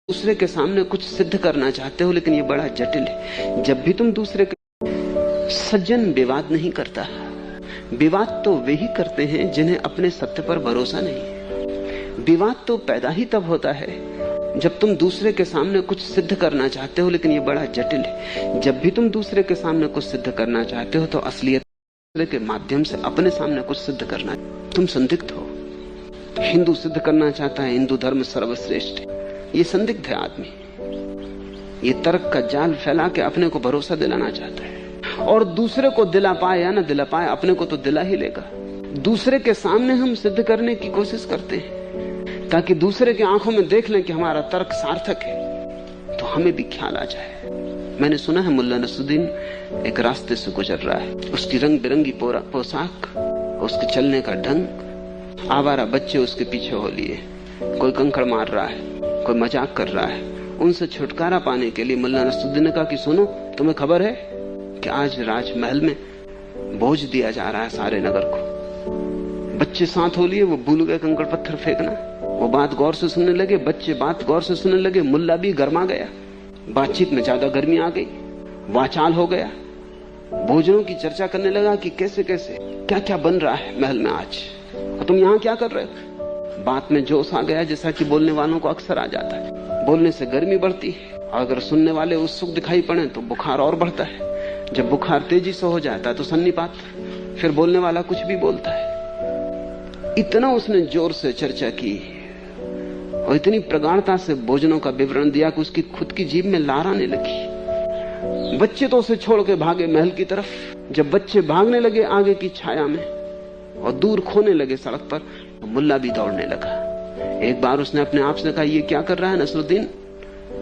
दूसरे के सामने कुछ सिद्ध करना चाहते हो, लेकिन ये बड़ा जटिल है। जब भी तुम दूसरे के सज्जन विवाद नहीं करता। विवाद तो वे ही करते हैं जिन्हें अपने सत्य पर भरोसा नहीं है। विवाद तो पैदा ही तब होता है जब तुम दूसरे के सामने कुछ सिद्ध करना चाहते हो, लेकिन ये बड़ा जटिल है। जब भी तुम दूसरे के सामने कुछ सिद्ध करना चाहते हो तो असलियत दूसरे के माध्यम से अपने सामने कुछ सिद्ध करना। तुम संदिग्ध हो। हिंदू सिद्ध करना चाहता है हिंदू धर्म सर्वश्रेष्ठ है। ये संदिग्ध है आदमी। ये तर्क का जाल फैला के अपने को भरोसा दिलाना चाहता है, और दूसरे को दिला पाए या ना दिला पाए, अपने को तो दिला ही लेगा। दूसरे के सामने हम सिद्ध करने की कोशिश करते हैं ताकि दूसरे की आंखों में देख लें कि हमारा तर्क सार्थक है, तो हमें भी ख्याल आ जाए। मैंने सुना है मुल्ला नसरुद्दीन एक रास्ते से गुजर रहा है। उसकी रंग बिरंगी पोशाक, उसके चलने का ढंग, आवारा बच्चे उसके पीछे हो लिए। कोई कंकड़ मार रहा है, कोई मजाक कर रहा है। उनसे छुटकारा पाने के लिए मुल्ला नसरुद्दीन ने कहा कि सुनो, तुम्हें खबर है कि आज राजमहल में बोझ दिया जा रहा है सारे नगर को। बच्चे साथ हो लिए, वो भूल गए कंकड़ पत्थर फेंकना। वो बात गौर से सुनने लगे, बच्चे बात गौर से सुनने लगे। मुल्ला भी गर्मा गया, बातचीत में ज्यादा गर्मी आ गई, वाचाल हो गया। भोजनों की चर्चा करने लगा कि कैसे कैसे क्या क्या बन रहा है महल में आज, और तुम यहाँ क्या कर रहे हो। बात में जोश आ गया, जैसा कि बोलने वालों को अक्सर आ जाता है। बोलने से गर्मी बढ़ती है, और अगर सुनने वाले उत्सुक दिखाई पड़े तो बुखार और बढ़ता है। जब बुखार तेजी से हो जाता है तो सन्निपात, फिर बोलने वाला कुछ भी बोलता है। इतना उसने जोर से चर्चा की और इतनी प्रगाढ़ता से भोजनों का विवरण दिया कि उसकी खुद की जीभ में लार आने लगी। बच्चे तो उसे छोड़ के भागे महल की तरफ। जब बच्चे भागने लगे आगे की छाया में और दूर खोने लगे सड़क पर, तो मुल्ला भी दौड़ने लगा। एक बार उसने अपने आप से कहा, ये क्या कर रहा है नसरुद्दीन?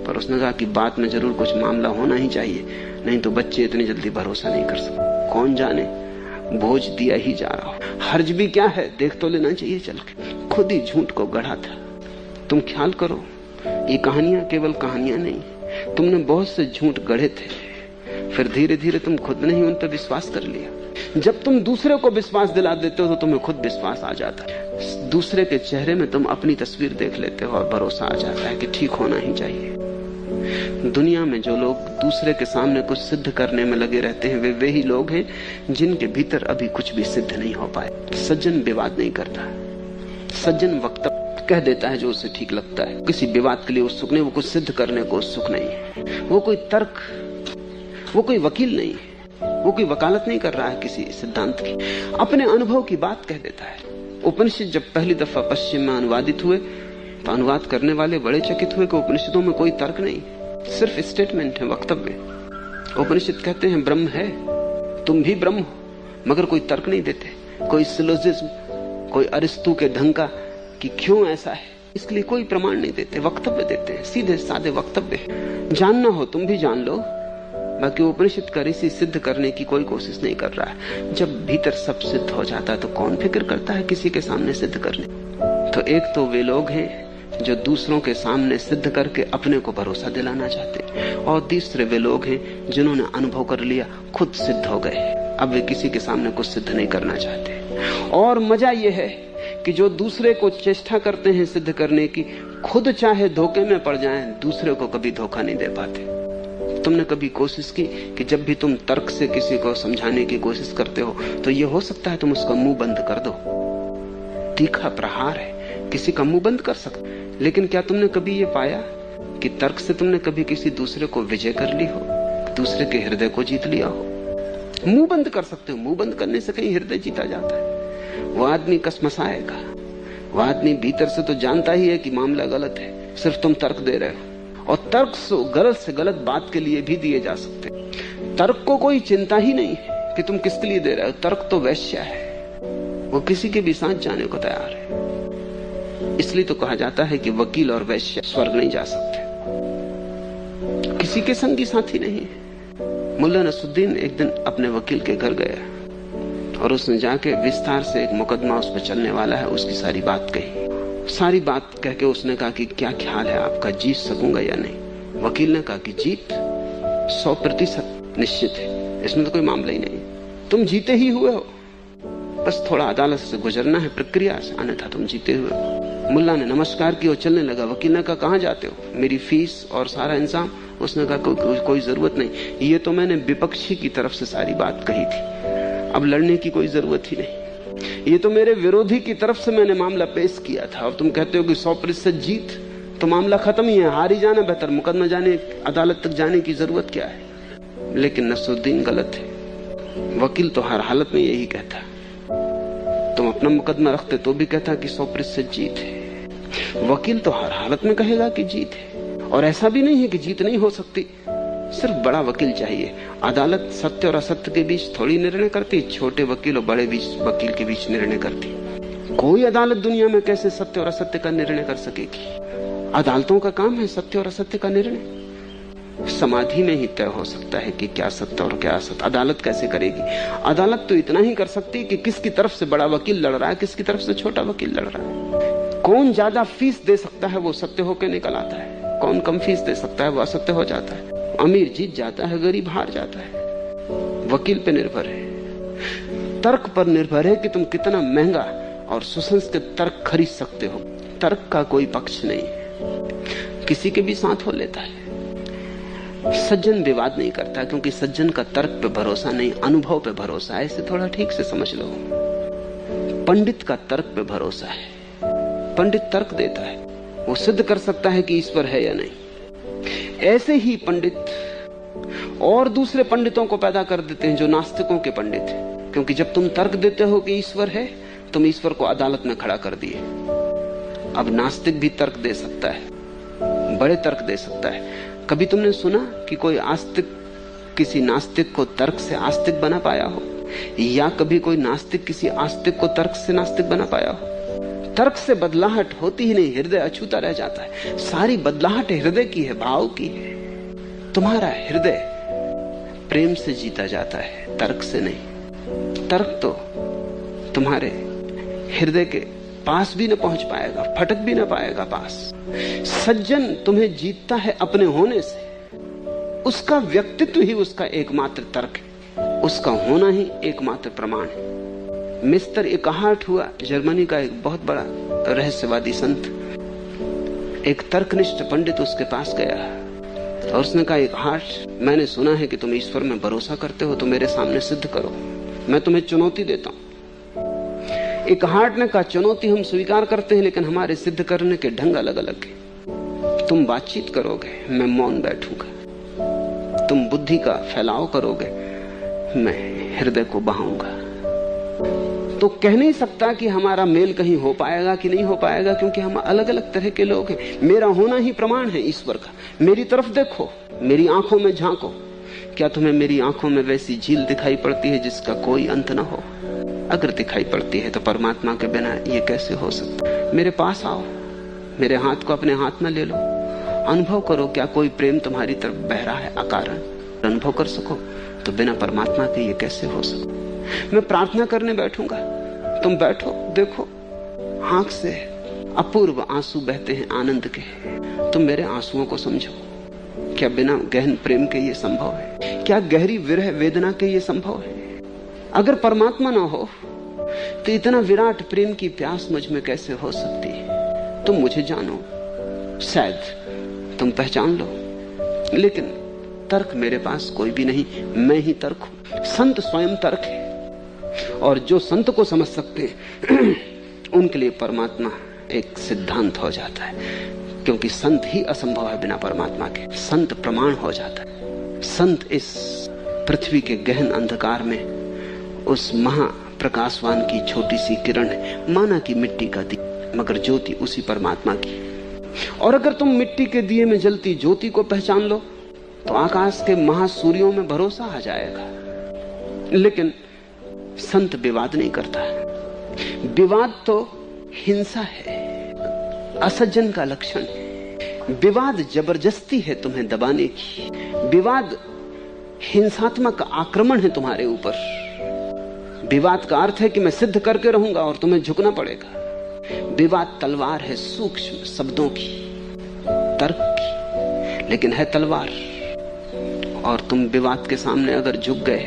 पर उसने कहा कि बात में जरूर कुछ मामला होना ही चाहिए, नहीं तो बच्चे इतनी जल्दी भरोसा नहीं कर सकते। कौन जाने बोझ दिया ही जा रहा हो। हर्ज भी क्या है, देख तो लेना चाहिए चल के। खुद ही झूठ को गढ़ा था। तुम ख्याल करो, ये कहानियां केवल कहानियां नहीं, तुमने बहुत से झूठ गढ़े थे, फिर धीरे धीरे तुम खुद ने ही उन पर विश्वास कर लिया। जब तुम दूसरे को विश्वास दिला देते हो तो तुम्हें खुद विश्वास आ जाता है। दूसरे के चेहरे में तुम अपनी तस्वीर देख लेते हो और भरोसा आ जाता है कि ठीक होना ही चाहिए। दुनिया में जो लोग दूसरे के सामने कुछ सिद्ध करने में लगे रहते हैं, वे ही लोग हैं जिनके भीतर अभी कुछ भी सिद्ध नहीं हो पाए। सज्जन विवाद नहीं करता। सज्जन वक्तव्य कह देता है जो उसे ठीक लगता है। किसी विवाद के लिए उत्सुक नहीं, वो कुछ सिद्ध करने को उत्सुक नहीं है। वो कोई तर्क, वो कोई वकील नहीं है, वो कोई वकालत नहीं कर रहा है किसी सिद्धांत की। अपने अनुभव की बात कह देता है। उपनिषद जब पहली दफा पश्चिम में अनुवादित हुए तो अनुवाद करने वाले बड़े चकित हुए कि उपनिषदों में कोई तर्क नहीं, सिर्फ स्टेटमेंट है, वक्तव्य। उपनिषद कहते हैं ब्रह्म है, तुम भी ब्रह्म हो, मगर कोई तर्क नहीं देते, कोई सिलोजिज्म, कोई अरिस्तु के ढंग का कि क्यों ऐसा है, इसके लिए कोई प्रमाण नहीं देते, वक्तव्य देते हैं, सीधे साधे वक्तव्य। जानना हो तुम भी जान लो, बाकी उपनिषद का ऋषि सिद्ध करने की कोई कोशिश नहीं कर रहा है। जब भीतर सब सिद्ध हो जाता है तो कौन फिक्र करता है किसी के सामने सिद्ध करने। तो एक तो वे लोग हैं जो दूसरों के सामने सिद्ध करके अपने को भरोसा दिलाना चाहते हैं, और तीसरे वे लोग हैं जिन्होंने अनुभव कर लिया, खुद सिद्ध हो गए, अब वे किसी के सामने कुछ सिद्ध नहीं करना चाहते। और मजा यह है कि जो दूसरे को चेष्टा करते हैं सिद्ध करने की, खुद चाहे धोखे में पड़ जाएं, दूसरे को कभी धोखा नहीं दे पाते। तुमने कभी कोशिश की कि जब भी तुम तर्क से किसी को समझाने की कोशिश करते हो तो ये हो सकता है तुम उसका मुंह बंद कर दो। तीखा प्रहार है, किसी का मुंह बंद कर सकते, लेकिन क्या तुमने कभी ये पाया कि तर्क से तुमने कभी किसी दूसरे को विजय कर ली हो, दूसरे के हृदय को जीत लिया हो? मुंह बंद कर सकते हो, मुंह बंद करने से कहीं हृदय जीता जाता है। वो आदमी कसमसाएगा, वो आदमी भीतर से तो जानता ही है कि मामला गलत है, सिर्फ तुम तर्क दे रहे हो। और तर्क गलत से गलत बात के लिए भी दिए जा सकते। तर्क को कोई चिंता ही नहीं है कि तुम किसके लिए दे रहे हो। तर्क तो वैश्या है, वो किसी के भी साथ जाने को तैयार है। इसलिए तो कहा जाता है कि वकील और वैश्या स्वर्ग नहीं जा सकते, किसी के संगी साथी नहीं है। मुल्ला नसरुद्दीन एक दिन अपने वकील के घर गया और उसने जाके विस्तार से एक मुकदमा उस पर चलने वाला है उसकी सारी बात कही। सारी बात कह के उसने कहा कि क्या ख्याल है आपका, जीत सकूंगा या नहीं? वकील ने कहा कि जीत 100% निश्चित है, इसमें तो कोई मामला ही नहीं, तुम जीते ही हुए हो। बस थोड़ा अदालत से गुजरना है, प्रक्रिया से, अन्यथा तुम जीते हुए। मुल्ला ने नमस्कार किया और चलने लगा। वकील ने कहा कहाँ जाते हो? मेरी फीस और सारा इंतजाम। उसने कहा कोई जरूरत नहीं, ये तो मैंने विपक्षी की तरफ से सारी बात कही थी, अब लड़ने की कोई जरूरत ही नहीं। ये तो मेरे विरोधी की तरफ से मैंने मामला पेश किया था और तुम कहते हो कि 100% जीत, तो मामला खत्म ही है, हार ही जाना बेहतर, मुकदमा जाने, अदालत तक जाने की जरूरत क्या है? लेकिन नसरुद्दीन गलत है। वकील तो हर हालत में यही कहता, तुम अपना मुकदमा रखते तो भी कहता कि 100% जीत है। वकील तो हर हालत में कहेगा कि जीत है, और ऐसा भी नहीं है कि जीत नहीं हो सकती, सिर्फ बड़ा वकील चाहिए। अदालत सत्य और असत्य के बीच थोड़ी निर्णय करती, छोटे वकील और बड़े वकील के बीच निर्णय करती। कोई अदालत दुनिया में कैसे सत्य और असत्य का निर्णय कर सकेगी? अदालतों का काम है सत्य और असत्य का निर्णय। समाधि में ही तय हो सकता है कि क्या सत्य और क्या असत्य। अदालत कैसे करेगी? अदालत तो इतना ही कर सकती है कि किसकी तरफ से बड़ा वकील लड़ रहा है, किसकी तरफ से छोटा वकील लड़ रहा है। कौन ज्यादा फीस दे सकता है वो सत्य होकर निकल आता है, कौन कम फीस दे सकता है वो असत्य हो जाता है। अमीर जीत जाता है, गरीब हार जाता है। वकील पे निर्भर है, तर्क पर निर्भर है कि तुम कितना महंगा और सुसंस्कृत तर्क खरीद सकते हो। तर्क का कोई पक्ष नहीं है, किसी के भी साथ हो लेता है। सज्जन विवाद नहीं करता क्योंकि सज्जन का तर्क पे भरोसा नहीं, अनुभव पे भरोसा है। इसे थोड़ा ठीक से समझ लो। पंडित का तर्क पे भरोसा है, पंडित तर्क देता है, वो सिद्ध कर सकता है कि ईश्वर है या नहीं। ऐसे ही पंडित और दूसरे पंडितों को पैदा कर देते हैं जो नास्तिकों के पंडित हैं, क्योंकि जब तुम तर्क देते हो कि ईश्वर है, तुम ईश्वर को अदालत में खड़ा कर दिए। अब नास्तिक भी तर्क दे सकता है, बड़े तर्क दे सकता है। कभी तुमने सुना कि कोई आस्तिक किसी नास्तिक को तर्क से आस्तिक बना पाया हो, या कभी कोई नास्तिक किसी आस्तिक को तर्क से नास्तिक बना पाया हो? तर्क से बदलाहट होती ही नहीं, हृदय अछूता रह जाता है। सारी बदलाहट हृदय की है, भाव की है। तुम्हारा हृदय प्रेम से जीता जाता है, तर्क से नहीं। तर्क तो तुम्हारे हृदय के पास भी न पहुंच पाएगा, फटक भी न पाएगा पास। सज्जन तुम्हें जीतता है अपने होने से, उसका व्यक्तित्व ही उसका एकमात्र तर्क है, उसका होना ही एकमात्र प्रमाण है। मिस्टर एकाहार्ट हुआ जर्मनी का एक बहुत बड़ा रहस्यवादी संत। एक तर्कनिष्ठ पंडित उसके पास गया और उसने कहा, एकाहार्ट, मैंने सुना है कि तुम ईश्वर में भरोसा करते हो, तो मेरे सामने सिद्ध करो, मैं तुम्हें चुनौती देता हूं। एकाहार्ट ने कहा, चुनौती हम स्वीकार करते हैं, लेकिन हमारे सिद्ध करने के ढंग अलग अलग है। तुम बातचीत करोगे, मैं मौन बैठूंगा। तुम बुद्धि का फैलाव करोगे, मैं हृदय को बहाऊंगा। तो कह नहीं सकता कि हमारा मेल कहीं हो पाएगा कि नहीं हो पाएगा, क्योंकि हम अलग अलग तरह के लोग हैं। मेरा होना ही प्रमाण है ईश्वर का। मेरी तरफ देखो, मेरी आंखों में झांको। क्या तुम्हें मेरी आंखों में वैसी झील दिखाई पड़ती है जिसका कोई अंत न हो? अगर दिखाई पड़ती है तो परमात्मा के बिना ये कैसे हो सकता? मेरे पास आओ, मेरे हाथ को अपने हाथ में ले लो, अनुभव करो। क्या कोई प्रेम तुम्हारी तरफ बह रहा है अकारण? अनुभव कर सको तो बिना परमात्मा के ये कैसे हो सकता? मैं प्रार्थना करने बैठूंगा, तुम बैठो, देखो, आंख से अपूर्व आंसू बहते हैं आनंद के, तुम मेरे आंसुओं को समझो। क्या बिना गहन प्रेम के ये संभव है? क्या गहरी विरह वेदना के ये संभव है? अगर परमात्मा ना हो तो इतना विराट प्रेम की प्यास मुझ में कैसे हो सकती है? तुम मुझे जानो, शायद तुम पहचान लो, लेकिन तर्क मेरे पास कोई भी नहीं, मैं ही तर्क हूं। संत स्वयं तर्क है, और जो संत को समझ सकते हैं उनके लिए परमात्मा एक सिद्धांत हो जाता है, क्योंकि संत ही असंभव है बिना परमात्मा के। संत प्रमाण हो जाता है। संत इस पृथ्वी के गहन अंधकार में उस महाप्रकाशवान की छोटी सी किरण है, माना कि मिट्टी का दिया, मगर ज्योति उसी परमात्मा की। और अगर तुम मिट्टी के दिए में जलती ज्योति को पहचान लो तो आकाश के महासूर्यों में भरोसा आ जाएगा। लेकिन संत विवाद नहीं करता है। विवाद तो हिंसा है, असज्जन का लक्षण है। विवाद जबरदस्ती है तुम्हें दबाने की। विवाद हिंसात्मक आक्रमण है तुम्हारे ऊपर। विवाद का अर्थ है कि मैं सिद्ध करके रहूंगा और तुम्हें झुकना पड़ेगा। विवाद तलवार है सूक्ष्म शब्दों की, तर्क की, लेकिन है तलवार। और तुम विवाद के सामने अगर झुक गए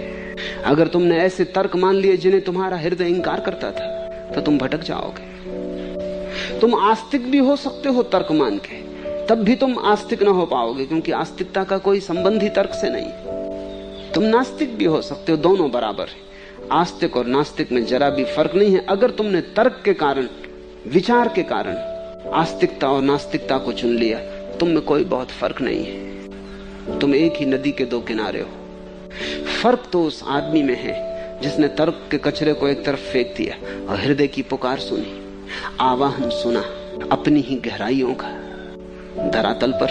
अगर तुमने ऐसे तर्क मान लिए जिन्हें तुम्हारा हृदय इंकार करता था, तो तुम भटक जाओगे। तुम आस्तिक भी हो सकते हो तर्क मान के, तब भी तुम आस्तिक ना हो पाओगे, क्योंकि आस्तिकता का कोई संबंध ही तर्क से नहीं। तुम नास्तिक भी हो सकते हो, दोनों बराबर है। आस्तिक और नास्तिक में जरा भी फर्क नहीं है। अगर तुमने तर्क के कारण, विचार के कारण आस्तिकता और नास्तिकता को चुन लिया, तुम में कोई बहुत फर्क नहीं है। तुम एक ही नदी के दो किनारे हो। फर्क तो उस आदमी में है जिसने तर्क के कचरे को एक तरफ फेंक दिया और हृदय की पुकार सुनी, आवाहन सुना अपनी ही गहराइयों का। धरातल पर,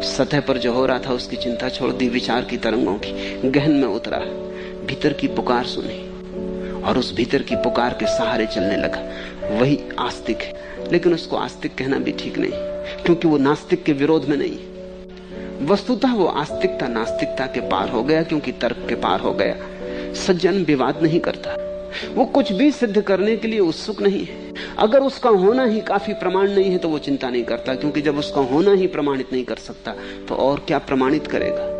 सतह पर जो हो रहा था उसकी चिंता छोड़ दी, विचार की तरंगों की गहन में उतरा, भीतर की पुकार सुनी और उस भीतर की पुकार के सहारे चलने लगा। वही आस्तिक है। लेकिन उसको आस्तिक कहना भी ठीक नहीं, क्योंकि वो नास्तिक के विरोध में नहीं। वस्तुतः वो आस्तिकता नास्तिकता के पार हो गया, क्योंकि तर्क के पार हो गया। सज्जन विवाद नहीं करता, वो कुछ भी सिद्ध करने के लिए उत्सुक नहीं है। अगर उसका होना ही काफी प्रमाण नहीं है तो वो चिंता नहीं करता, क्योंकि जब उसका होना ही प्रमाणित नहीं कर सकता तो और क्या प्रमाणित करेगा।